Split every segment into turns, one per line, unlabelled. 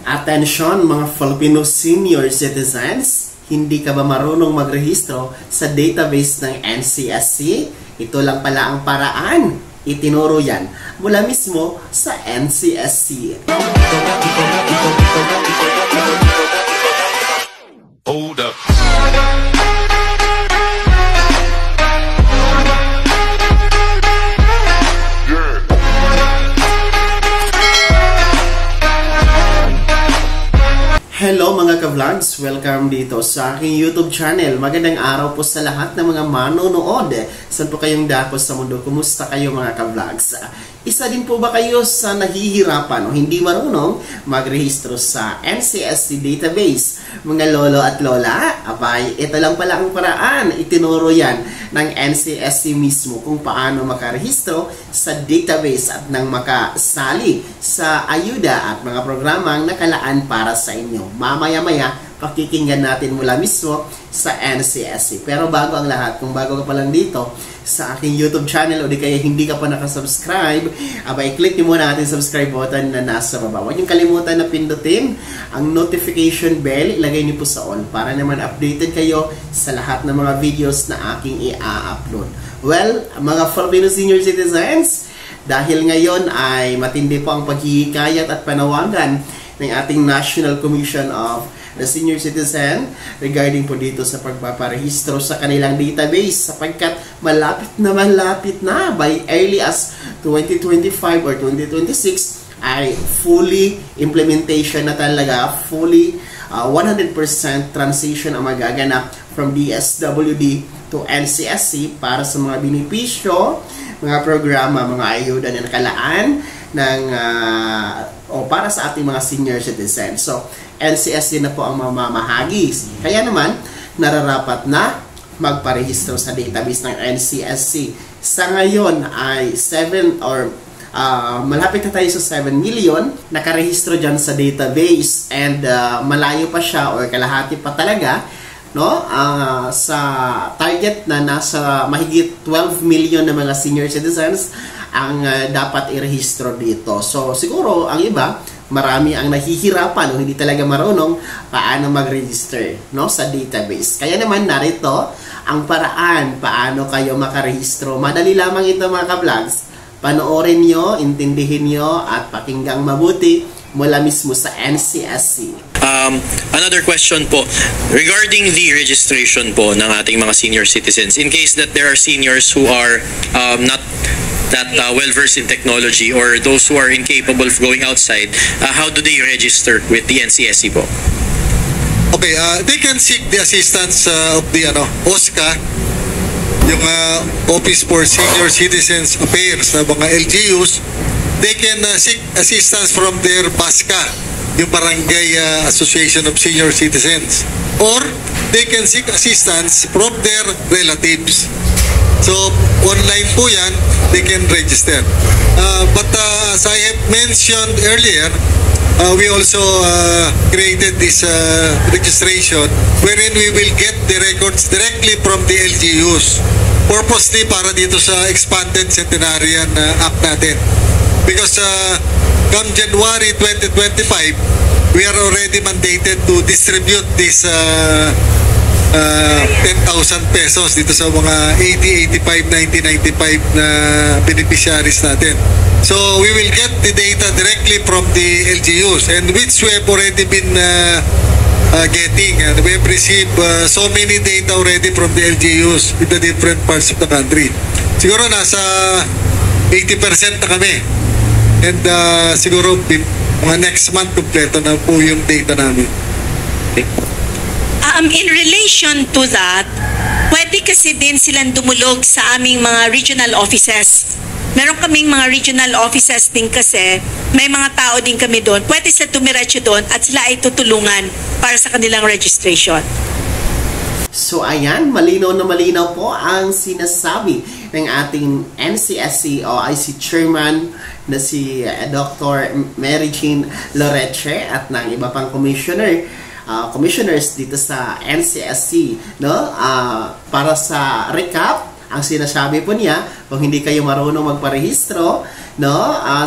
Attention mga Filipino senior citizens, hindi ka ba marunong magrehistro sa database ng NCSC? Ito lang pala ang paraan. Itinuro yan mula mismo sa NCSC.
Hold up.
Hello mga ka-vlogs! Welcome dito sa aking YouTube channel. Magandang araw po sa lahat ng mga manonood. Saan po kayong dako sa mundo? Kumusta kayo mga ka-vlogs? Isa din po ba kayo sa nahihirapan o hindi marunong magrehistro sa NCSC database? Mga lolo at lola, abay, ito lang pala ang paraan. Itinuro yan ng NCSC mismo kung paano makarehistro sa database at nang makasali sa ayuda at mga programang nakalaan para sa inyo. Mamaya-maya, pakikinggan natin mula mismo sa NCSC. Pero bago ang lahat, kung bago ka pa lang dito sa aking YouTube channel o di kaya hindi ka pa nakasubscribe, abay, click nyo muna natin subscribe button na nasa baba. Huwag nyo kalimutan na pindutin ang notification bell, ilagay nyo po sa on para naman updated kayo sa lahat ng mga videos na aking i-upload. Well, mga Filipino senior citizens, dahil ngayon ay matindi po ang paghihikayat at panawagan ng ating National Commission of the Senior Citizen regarding po dito sa pagpaparehistro sa kanilang database sapagkat malapit na by early as 2025 or 2026 ay fully implementation na talaga, fully 100% transition ang magaganap from DSWD to NCSC para sa mga benepisyo, mga programa, mga ayuda na nakalaan ng o para sa ating mga senior citizens. So, NCSC na po ang mamamahagi. Kaya naman, nararapat na magparehistro sa database ng NCSC. Sa ngayon ay 7 or malapit na tayo sa 7 million nakarehistro dyan sa database and malayo pa siya or kalahati pa talaga no sa target na nasa mahigit 12 million na mga senior citizens ang dapat irehistro dito. So siguro ang iba marami ang nahihirapan o hindi talaga marunong paano mag-register no sa database. Kaya naman narito ang paraan paano kayo makarehistro. Madali lamang ito mga ka-vlogs. Panoorin nyo, intindihin nyo at pakinggang mabuti mula mismo sa NCSC.
Another question po regarding the registration po ng ating mga senior citizens in case that there are seniors who are not that well-versed in technology or those who are incapable of going outside, how do they register with the NCSC po?
Okay, they can seek the assistance of the OSCA, yung Office for Senior Citizens Affairs na mga LGUs. They can seek assistance from their BASCA, yung Barangay Association of Senior Citizens, or they can seek assistance from their relatives. So, online po yan, they can register. But as I have mentioned earlier, we also created this registration wherein we will get the records directly from the LGUs. Purposely para dito sa expanded centenarian app natin. Because come January 2025, we are already mandated to distribute this 10,000 pesos dito sa mga 80, 85, 90, 95 na beneficiaries natin. So we will get the data directly from the LGUs, and which we have already been getting, and we have received so many data already from the LGUs in the different parts of the country. Siguro nasa 80% na kami, and siguro mga next month kompleto na po yung data namin.
In relation to that, pwede kasi din silang dumulog sa aming mga regional offices. Meron kaming mga regional offices din kasi, may mga tao din kami doon. Pwede sila tumiretso doon at sila ay tutulungan para sa kanilang registration.
So ayan, malinaw na malinaw po ang sinasabi ng ating NCSC o IC Chairman na si Dr. Mary Jean Loreche at ng iba pang commissioners dito sa NCSC, no? Para sa recap Ang sinasabi po niya, kung hindi kayo marunong magparehistro, no,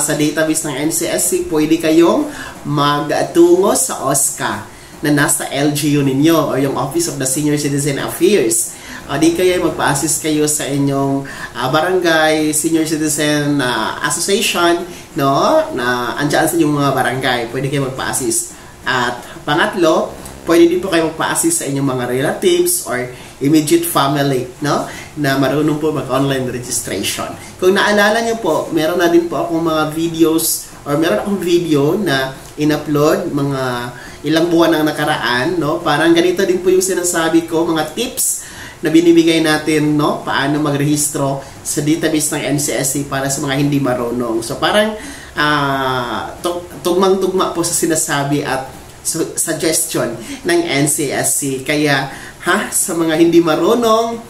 sa database ng NCSC, pwede kayong magtungo sa OSCA na nasa LGU ninyo o yung Office of the Senior Citizen Affairs. Di kayo magpa-assist kayo sa inyong barangay Senior Citizen Association, no, na andyan sa inyong mga barangay. Pwede kayo magpa-assist. At pangatlo, pwede din po kayo magpa-assist sa inyong mga relatives or immediate family, no, na marunong po mag-online registration. Kung naalala nyo po, meron na din po akong mga videos or meron akong video na in-upload mga ilang buwan ang nakaraan, no? Parang ganito din po yung sinasabi ko, mga tips na binibigay natin, no? Paano magrehistro sa database ng NCSC para sa mga hindi marunong. So parang tugmang-tugma po sa sinasabi at suggestion ng NCSC. Kaya sa mga hindi marunong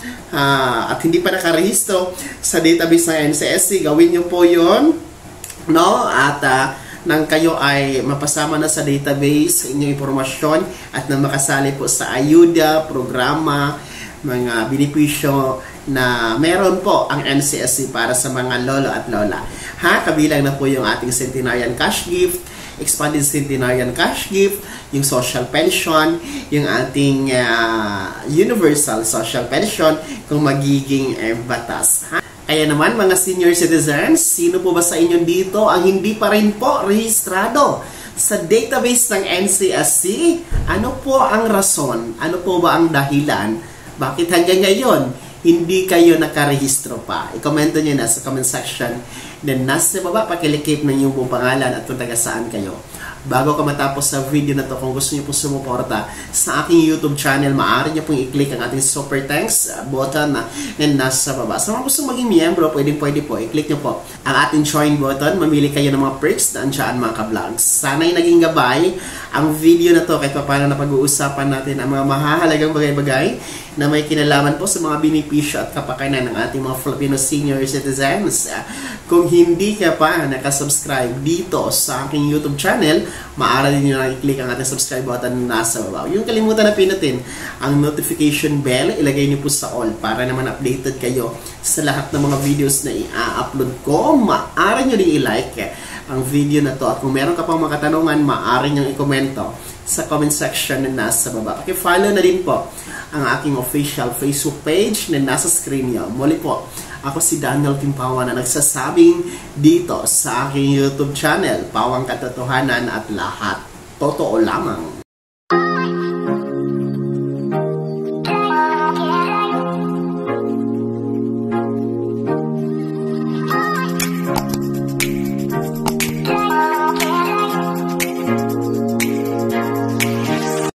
at hindi pa nakarehistro sa database ng NCSC, gawin nyo po yun, no? At nang kayo ay mapasama na sa database sa inyong impormasyon at na makasali po sa ayuda, programa, mga benepisyo na meron po ang NCSC para sa mga lolo at lola. Kabilang na po yung ating Centenarian Cash Gift, Expanded Centenarian Cash Gift, yung Social Pension, yung ating Universal Social Pension kung magiging batas. Kaya naman mga senior citizens, sino po ba sa inyo dito ang hindi pa rin po rehistrado sa database ng NCSC? Ano po ang rason? Ano po ba ang dahilan? Bakit hanggang ngayon hindi kayo nakarehistro pa? I-comment nyo na sa comment section. Then nasa baba, pakilikip na yung buong pangalan at kung taga saan kayo. Bago ka matapos sa video na to, kung gusto niyo po sumuporta sa aking YouTube channel, maaari niyo pong i-click ang ating super thanks button na nasa baba. Sa mga gusto maging miyembro, pwede po, i-click niyo po ang ating join button, mamili kayo ng mga perks na andyan mga ka-vlogs. Sana'y naging gabay ang video na to kahit paano na pag-uusapan natin ang mga mahahalagang bagay-bagay na may kinalaman po sa mga benepisyo at kapakanan ng ating mga Filipino senior citizens. Kung hindi ka pa nakasubscribe dito sa aking YouTube channel, maaari din nyo na i-click ang ating subscribe button na nasa baba. Yung kalimutan na pinutin ang notification bell, ilagay nyo po sa all para naman updated kayo sa lahat ng mga videos na i-upload ko. Maaari nyo din i-like ang video na to at kung meron ka pang mga katanungan, maaari nyo i-komento sa comment section na nasa baba. Paki-follow na din po ang aking official Facebook page na nasa screen nyo. Muli po, ako si Daniel Timpawan na nagsasabing dito sa aking YouTube channel, Pawang Katotohanan at lahat totoo lamang.